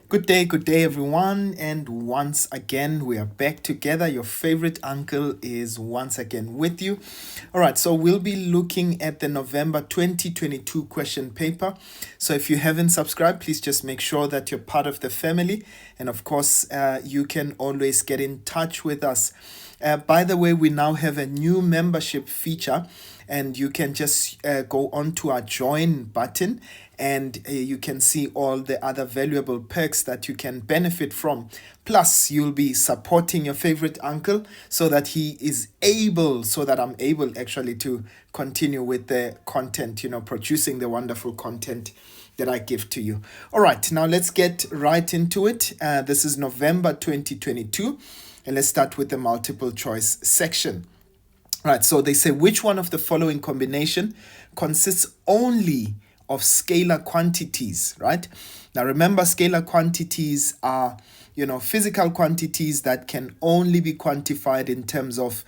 good day, everyone. And once again, we are back together. Your favorite uncle is once again with you. All right, so we'll be looking at the November 2022 question paper. So if you haven't subscribed, please just make sure that you're part of the family. And of course, you can always get in touch with us. By the way, we now have a new membership feature, and you can just go onto our join button, and you can see all the other valuable perks that you can benefit from. Plus, you'll be supporting your favorite uncle so that I'm able actually to continue with the content, producing the wonderful content that I give to you. All right, now let's get right into it. This is November 2022. And let's start with the multiple choice section. Right, so they say which one of the following combination consists only of scalar quantities, right? Now remember, scalar quantities are, physical quantities that can only be quantified in terms of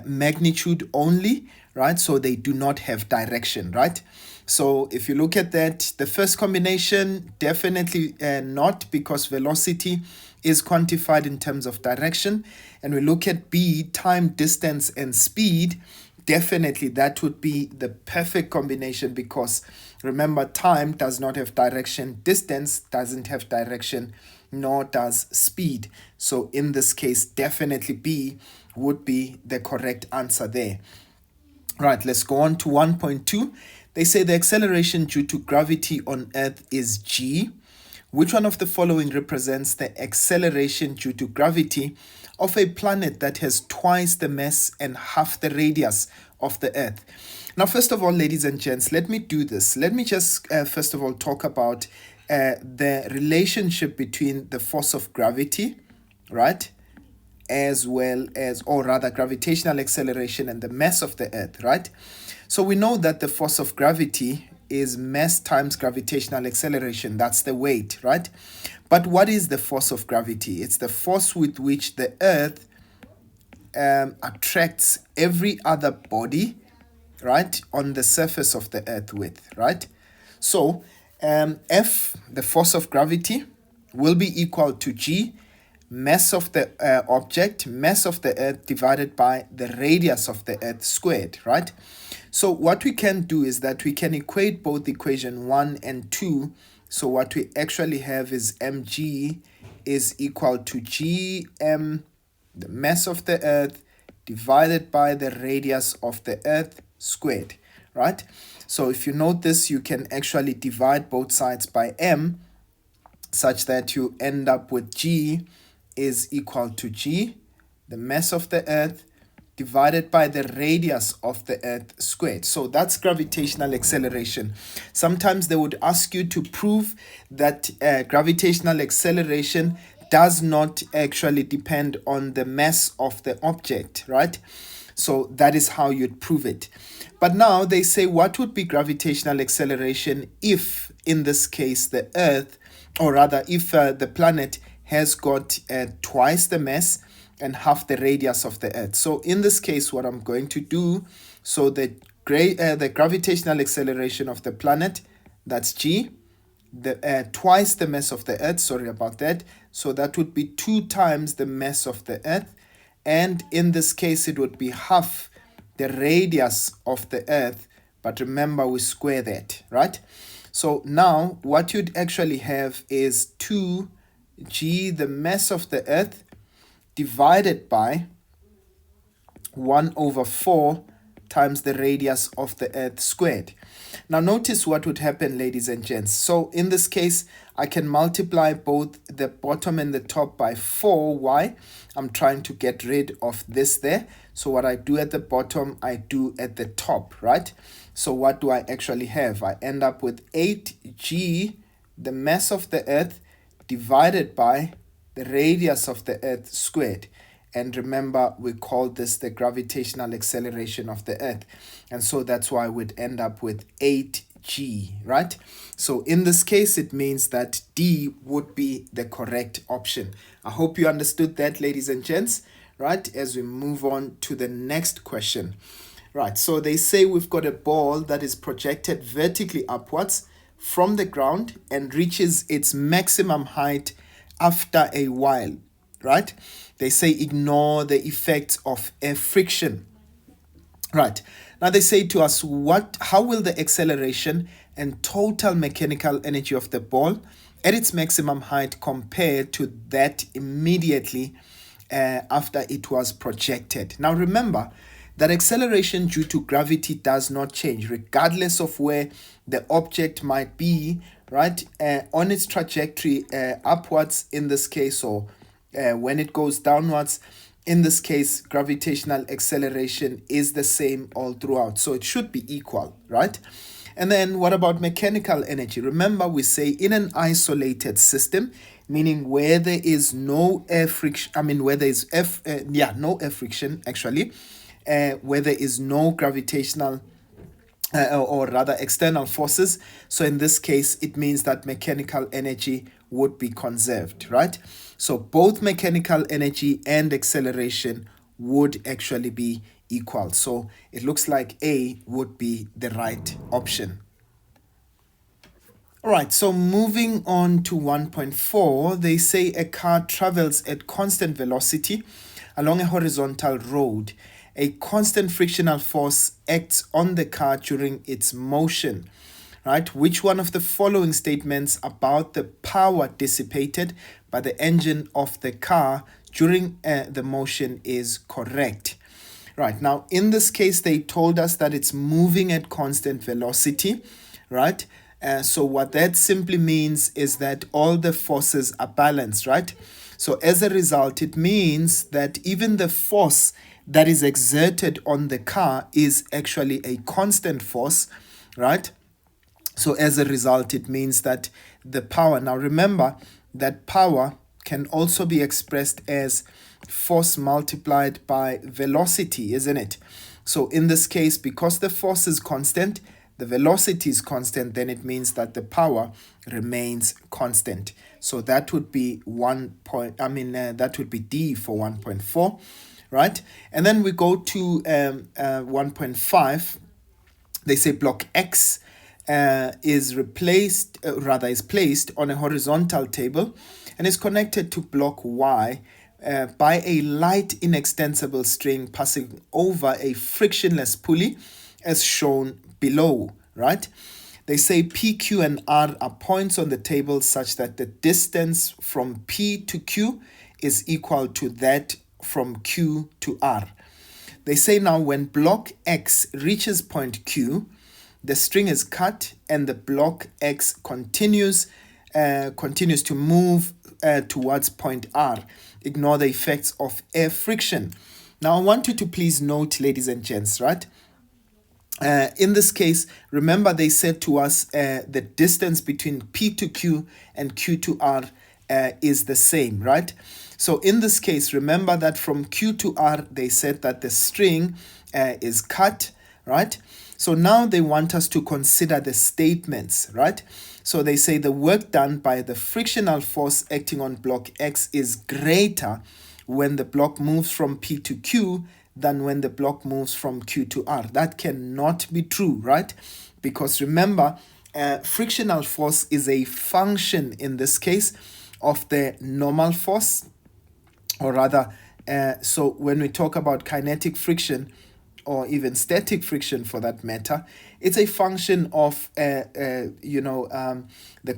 magnitude only, right? So they do not have direction, right? So if you look at that, the first combination, definitely not, because velocity is quantified in terms of direction. And we look at B, time, distance, and speed, definitely that would be the perfect combination, because remember, time does not have direction, distance doesn't have direction, nor does speed. So in this case, definitely B would be the correct answer there. Right, let's go on to 1.2. They say the acceleration due to gravity on Earth is g. Which one of the following represents the acceleration due to gravity of a planet that has twice the mass and half the radius of the Earth? Now, first of all, ladies and gents, let me do this. Let me just first of all talk about the relationship between the force of gravity, right, as well as, or rather, gravitational acceleration and the mass of the Earth, right? So we know that the force of gravity is mass times gravitational acceleration. That's the weight, right? But what is the force of gravity? It's the force with which the Earth attracts every other body, right, on the surface of the Earth with, right? So F, the force of gravity, will be equal to G, mass of the object, mass of the Earth divided by the radius of the Earth squared, right? So what we can do is that we can equate both equation 1 and 2. So what we actually have is mg is equal to gm, the mass of the Earth, divided by the radius of the Earth squared, right? So if you note this, you can actually divide both sides by m, such that you end up with g is equal to g, the mass of the Earth, divided by the radius of the Earth squared. So that's gravitational acceleration. Sometimes they would ask you to prove that gravitational acceleration does not actually depend on the mass of the object, right? So that is how you'd prove it. But now they say, what would be gravitational acceleration if, in this case, the Earth, or rather, if the planet has got twice the mass and half the radius of the Earth? So in this case, what I'm going to do, so the gravitational acceleration of the planet, that's g, the twice the mass of the Earth, sorry about that, so that would be 2 times the mass of the Earth, and in this case it would be half the radius of the Earth, but remember we square that, right? So now what you'd actually have is 2g, the mass of the Earth, divided by 1 over 4 times the radius of the Earth squared. Now notice what would happen, ladies and gents. So in this case, I can multiply both the bottom and the top by 4. Why? I'm trying to get rid of this there. So what I do at the bottom, I do at the top, right? So what do I actually have? I end up with 8g, the mass of the Earth, divided by the radius of the Earth squared. And remember, we call this the gravitational acceleration of the Earth. And so that's why we'd end up with 8g, right? So in this case, it means that D would be the correct option. I hope you understood that, ladies and gents, right? As we move on to the next question. Right, so they say we've got a ball that is projected vertically upwards from the ground and reaches its maximum height after a while, right? They say ignore the effects of air friction. Right. Now they say to us, how will the acceleration and total mechanical energy of the ball at its maximum height compare to that immediately after it was projected? Now remember that acceleration due to gravity does not change regardless of where the object might be, right, on its trajectory upwards in this case, or when it goes downwards. In this case, gravitational acceleration is the same all throughout. So it should be equal, right? And then what about mechanical energy? Remember, we say in an isolated system, meaning where there is no air friction, where there is no air friction, actually, where there is no gravitational or rather external forces. So in this case, it means that mechanical energy would be conserved, right? So both mechanical energy and acceleration would actually be equal. So it looks like A would be the right option. All right, so moving on to 1.4, they say a car travels at constant velocity along a horizontal road. A constant frictional force acts on the car during its motion, right? Which one of the following statements about the power dissipated by the engine of the car during the motion is correct? Right, now in this case, they told us that it's moving at constant velocity, right? So what that simply means is that all the forces are balanced, right? So as a result, it means that even the force that is exerted on the car is actually a constant force, right? So as a result, it means that the power, now remember that power can also be expressed as force multiplied by velocity, isn't it? So in this case, because the force is constant, the velocity is constant, then it means that the power remains constant. So that would be that would be D for 1.4, right? And then we go to 1.5. They say block X is placed on a horizontal table and is connected to block Y by a light inextensible string passing over a frictionless pulley as shown below, right? They say P, Q, and R are points on the table such that the distance from P to Q is equal to that from Q to R. They say now when block X reaches point Q, the string is cut and the block X continues to move towards point R. Ignore the effects of air friction. Now I want you to please note, ladies and gents, right? In this case, remember they said to us the distance between P to Q and Q to R is the same, right? So in this case, remember that from Q to R, they said that the string is cut, right? So now they want us to consider the statements, right? So they say the work done by the frictional force acting on block X is greater when the block moves from P to Q than when the block moves from Q to R. That cannot be true, right? Because remember, frictional force is a function in this case of the normal force, or rather, so when we talk about kinetic friction, or even static friction for that matter, it's a function of the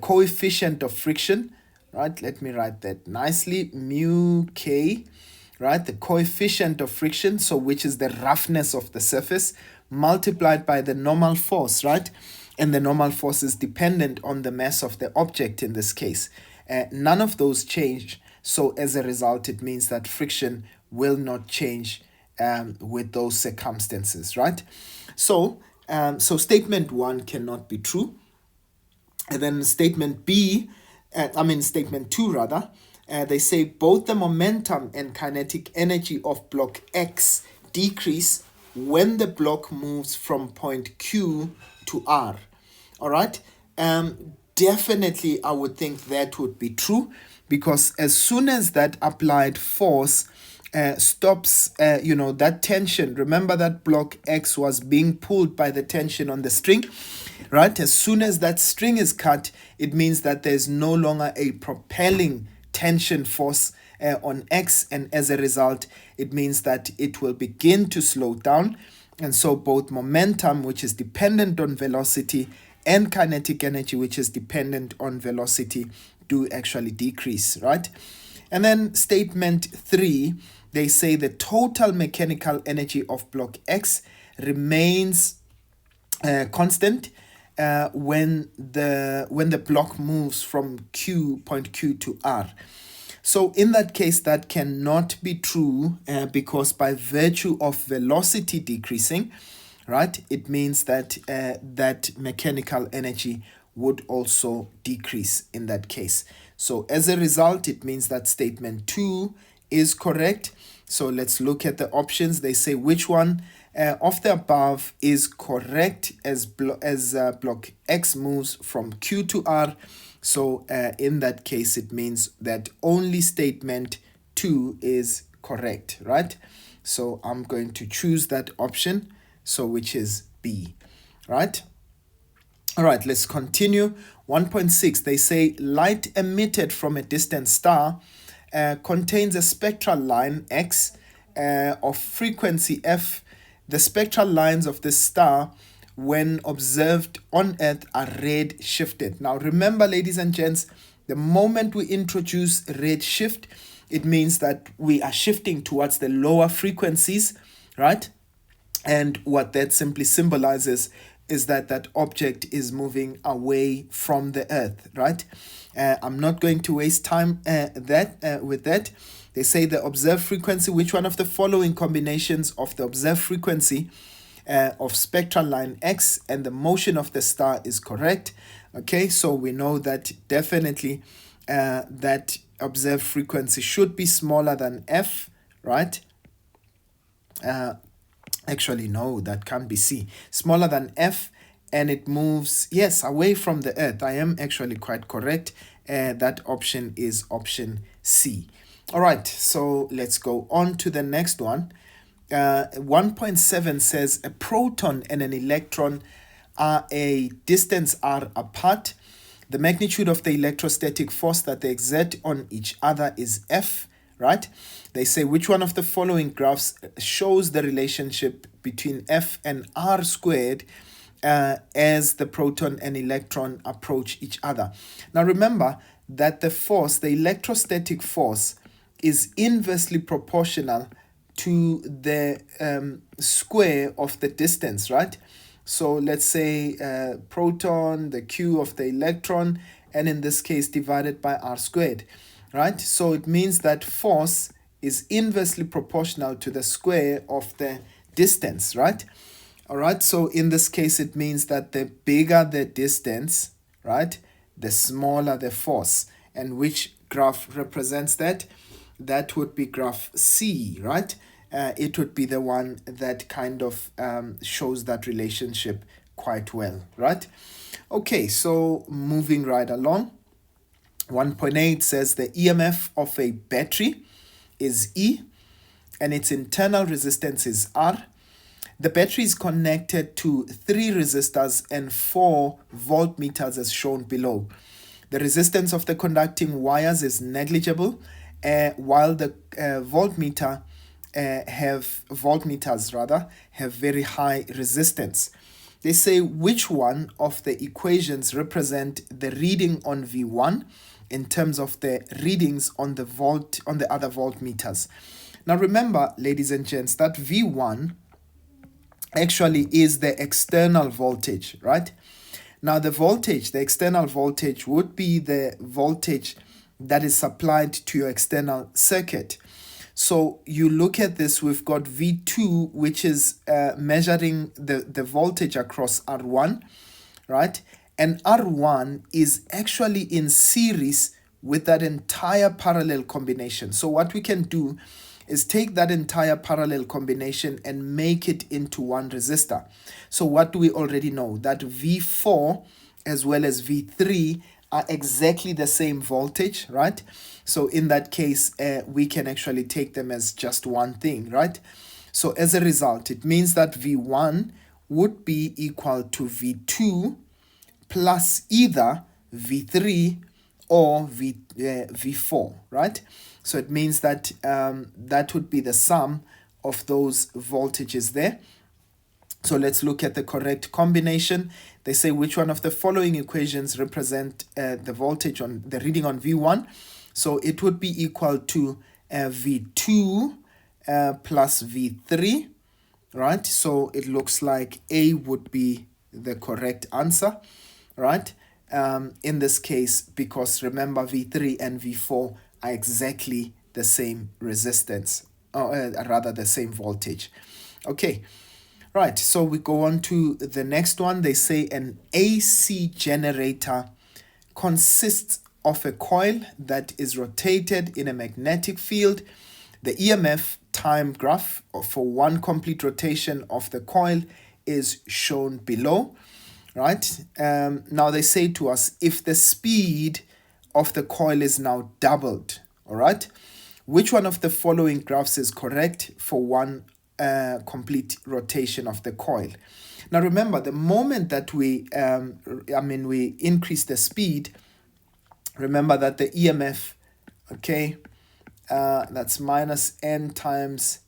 coefficient of friction, right? Let me write that nicely, mu k, right? The coefficient of friction, so which is the roughness of the surface, multiplied by the normal force, right? And the normal force is dependent on the mass of the object in this case. None of those change, so as a result, it means that friction will not change with those circumstances, right? So statement 1 cannot be true. And then statement 2 rather, they say both the momentum and kinetic energy of block X decrease when the block moves from point Q to R. All right. Definitely, I would think that would be true, because as soon as that applied force stops, that tension. Remember that block X was being pulled by the tension on the string, right? As soon as that string is cut, it means that there's no longer a propelling tension force on X, and as a result, it means that it will begin to slow down. And so both momentum, which is dependent on velocity, and kinetic energy, which is dependent on velocity, do actually decrease, right? And then statement 3, they say the total mechanical energy of block X remains constant when the block moves from point Q to R. So in that case, that cannot be true because by virtue of velocity decreasing, right, it means that that mechanical energy would also decrease in that case. So as a result, it means that statement 2 is correct. So let's look at the options. They say which one of the above is correct as block X moves from Q to R. So in that case, it means that only statement 2 is correct, right? So I'm going to choose that option, so which is B, right? All right, let's continue. 1.6, they say light emitted from a distant star contains a spectral line X of frequency F. The spectral lines of this star, when observed on Earth, are red shifted. Now remember, ladies and gents, the moment we introduce red shift, it means that we are shifting towards the lower frequencies, right? And what that simply symbolizes is that that object is moving away from the Earth, right? I'm not going to waste time with that. They say the observed frequency, which one of the following combinations of the observed frequency of spectral line X and the motion of the star is correct? Okay, so we know that definitely that observed frequency should be smaller than F, right? Actually, no, that can't be C. Smaller than F, and it moves, yes, away from the Earth. I am actually quite correct. That option is option C. All right, so let's go on to the next one. 1.7 says a proton and an electron are a distance r apart. The magnitude of the electrostatic force that they exert on each other is F, right? They say which one of the following graphs shows the relationship between F and R squared as the proton and electron approach each other. Now remember that the force, the electrostatic force, is inversely proportional to the square of the distance, right? So let's say proton, the Q of the electron, and in this case divided by R squared, right? So it means that force is inversely proportional to the square of the distance, right? All right, so in this case, it means that the bigger the distance, right, the smaller the force. And which graph represents that? That would be graph C, right? It would be the one that kind of shows that relationship quite well, right? Okay, so moving right along. 1.8 says the EMF of a battery is E and its internal resistance is R. The battery is connected to 3 resistors and 4 voltmeters as shown below. The resistance of the conducting wires is negligible, while the voltmeters have very high resistance. They say which one of the equations represent the reading on V1 in terms of the readings on the other voltmeters. Now remember, ladies and gents, that V1 actually is the external voltage, right? Now the voltage, the external voltage, would be the voltage that is supplied to your external circuit. So you look at this, we've got V2, which is measuring the voltage across R1, right? And R1 is actually in series with that entire parallel combination. So what we can do is take that entire parallel combination and make it into one resistor. So what do we already know? That V4 as well as V3 are exactly the same voltage, right? So in that case, we can actually take them as just one thing, right? So as a result, it means that V1 would be equal to V2 plus either V3 or V4, right? So it means that that would be the sum of those voltages there. So let's look at the correct combination. They say which one of the following equations represent the voltage on the reading on V1. So it would be equal to V2 plus V3, right? So it looks like A would be the correct answer, right? In this case, because remember V3 and V4 are exactly the same resistance, or rather the same voltage. Okay, right, so we go on to the next one. They say an AC generator consists of a coil that is rotated in a magnetic field. The EMF time graph for one complete rotation of the coil is shown below, right? Now they say to us, if the speed of the coil is now doubled, all right, which one of the following graphs is correct for one complete rotation of the coil? Now remember, the moment that we increase the speed, remember that the EMF, okay, that's minus n times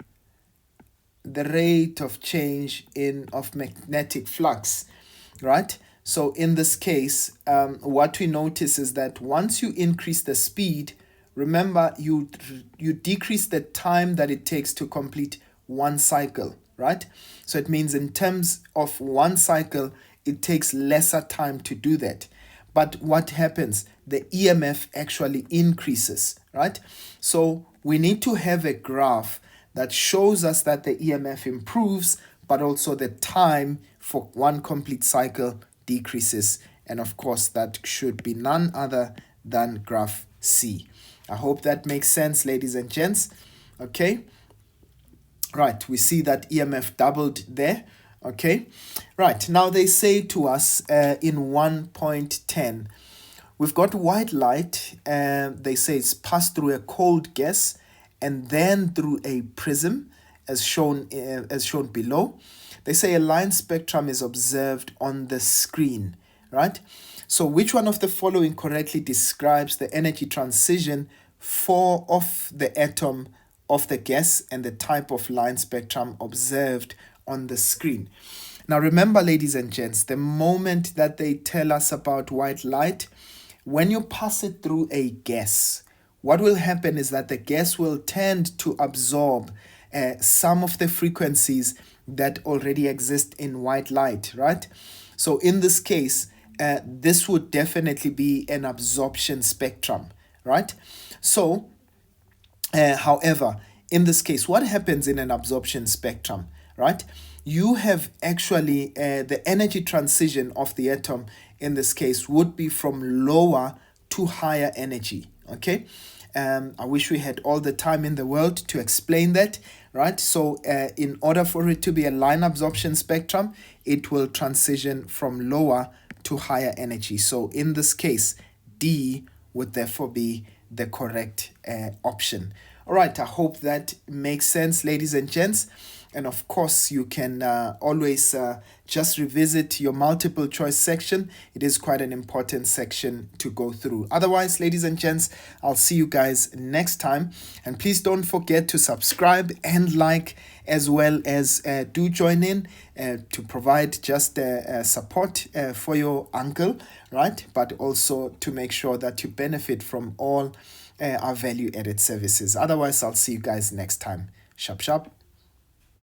the rate of change of magnetic flux, right? So in this case, what we notice is that once you increase the speed, remember you decrease the time that it takes to complete one cycle, right? So it means in terms of one cycle, it takes lesser time to do that. But what happens? The EMF actually increases, right? So we need to have a graph that shows us that the EMF improves, but also the time for one complete cycle decreases. And of course, that should be none other than graph C. I hope that makes sense, ladies and gents. Okay. Right, we see that EMF doubled there. Okay. Right, now they say to us in 1.10, we've got white light. They say it's passed through a cold gas and then through a prism, as shown below. They say a line spectrum is observed on the screen, right? So which one of the following correctly describes the energy transition of the atom of the gas and the type of line spectrum observed on the screen? Now remember, ladies and gents, the moment that they tell us about white light, when you pass it through a gas, what will happen is that the gas will tend to absorb some of the frequencies that already exist in white light, right? So in this case, this would definitely be an absorption spectrum, right? So, however, in this case, what happens in an absorption spectrum, right? You have actually the energy transition of the atom in this case would be from lower to higher energy, okay? I wish we had all the time in the world to explain that, right? So in order for it to be a line absorption spectrum, it will transition from lower to higher energy. So in this case, D would therefore be the correct option. All right, I hope that makes sense, ladies and gents. And of course, you can always just revisit your multiple choice section. It is quite an important section to go through. Otherwise, ladies and gents, I'll see you guys next time. And please don't forget to subscribe and like, as well as do join in to provide just support for your uncle, right? But also to make sure that you benefit from all our value-added services. Otherwise, I'll see you guys next time. Sharp, sharp.